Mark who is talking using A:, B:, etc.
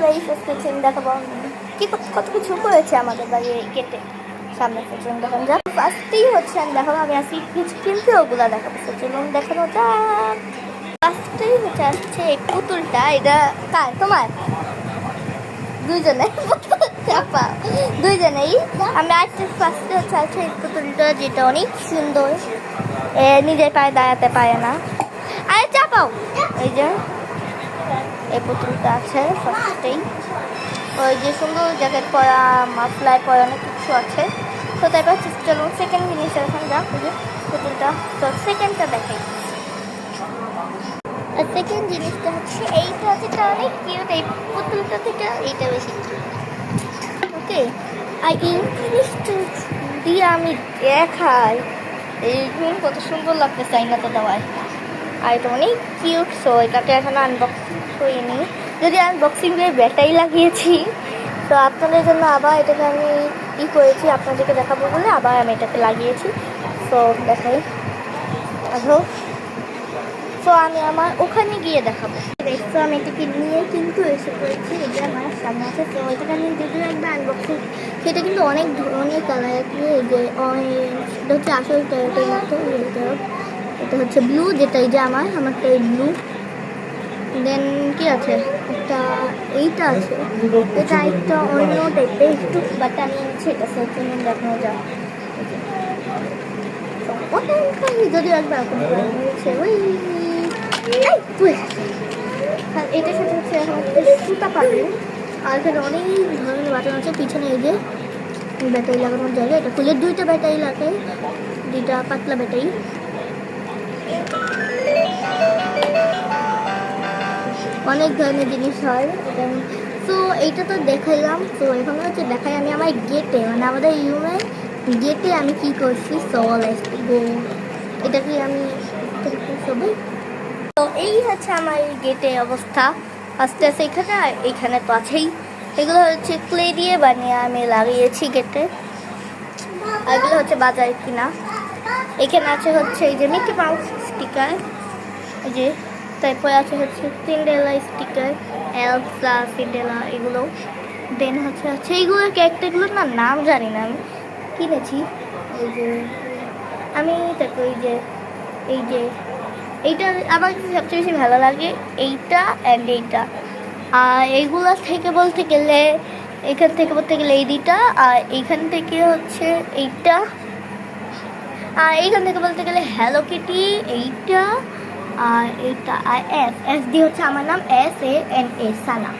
A: Guys, আজকে chain দেখাবো কি কত কিছু করেছে আমাদের বাড়ি গেটে সামনে। চেন দেখান যাক। ফার্স্টেই হচ্ছে আমি দেখাবো, আমি আসি কিছু কিনতে, ওগুলা দেখাবো। চলুন দেখানো যাক। ফার্স্টেই হচ্ছে আসছে এই পুতুলটা। এটা কার? তোমার? দুইজনে চাপা, দুইজনেই। আমি আজকে ফার্স্টে হচ্ছে আছে এই পুতুলটা, যেটা অনেক সুন্দর, নিজের পায়ে দাঁড়াতে পারে না। আরে চাপাও। এই যে এই পুতুলটা আছে ফার্স্টেই। ওই যে সুন্দর জ্যাকেট পরা, মাফলায় পরা, অনেক কিছু আছে। তো তারপর চলো সেকেন্ড জিনিসটা এখন যাক। ওই যে পুতুলটা, তো সেকেন্ডটা দেখাই। আর সেকেন্ড জিনিসটা হচ্ছে এইটা, যেটা অনেক কিউট। এই পুতুলটা থেকে এইটা বেশি কিউট। ওকে, আর এই জিনিসটা দিয়ে আমি দেখাই এই কত সুন্দর লাগতেছে আইনাটা দেওয়ায়। আর এটা অনেক কিউট। সো এটাকে এখন আনবক্সিং করিনি, যদি আনবক্সিং করে ব্যাটারি লাগিয়েছি। তো আপনাদের জন্য আবার এটাকে আমি করেছি, আপনাদেরকে দেখাবো বলে আবার আমি এটাকে লাগিয়েছি। সো দেখাই আধো। সো আমি আমার ওখানে গিয়ে দেখাবো। তো আমি এটাকে নিয়ে কিন্তু এসে পড়েছি, এটা আমার সামনে আছে। তো এটাকে আমি যদিও একবার আনবক্সিং, সেটা কিন্তু অনেক ধরনের কালার আছে। এই যে অরেঞ্জ, এটা হচ্ছে আসল টয়টার মতো। এটা হচ্ছে ব্লু, যেটা এই যে আমারটা এই ব্লু। দেন কি আছে, একটা এইটা আছে, এটা একটা অন্য টাইপের একটু, বাট আমি সেটা সেরকম দেখানো যাক। যদিও একবার হয়েছে ওই এটার সাথে হচ্ছে এখন একটা সুতা পাবে। আর এখানে অনেক ধরনের বাটন আছে। পিছনে এই যে ব্যাটারি লাগানোর জায়গা, এটা ফুলের দুইটা ব্যাটারি লাগাই, দুইটা পাতলা ব্যাটারি। অনেক ধরনের জিনিস হয়। তো এইটা তো দেখাইলাম। তো এখন হচ্ছে দেখাই আমি আমার গেটে, মানে আমাদের রুমের গেটে আমি কি করছি। সল গো, এটাকে আমি সবাই। তো এই হচ্ছে আমার গেটে অবস্থা আস্তে আস্তে। এখানে আর এইখানে তো আছেই, এগুলো হচ্ছে ক্লে দিয়ে বানিয়ে আমি লাগিয়েছি গেটে। আর এগুলো হচ্ছে বাজারে কিনা। এখানে আছে হচ্ছে এই যে মিকি মাউস স্টিকার, এই যে। তারপরে আছে হচ্ছে সিন্ডেরেলা স্টিকার, এলসা, সিন্ডেরেলা, এগুলো। দেন হচ্ছে এইগুলো ক্যারেক্টারগুলোর নাম জানি না, আমি কিনেছি। এই যে আমি তারপর এই যে এইটা আমার সবচেয়ে বেশি ভালো লাগে, এইটা অ্যান্ড এইটা। আর এইগুলো থেকে বলতে গেলে, এখান থেকে বলতে গেলে এই দুইটা, আর এইখান থেকে হচ্ছে এইটা, আর এইখান থেকে বলতে গেলে হ্যালো কিটি, এইটা আর এইটা। আর এস দিয়ে হচ্ছে আমার নাম, SANA, সানা।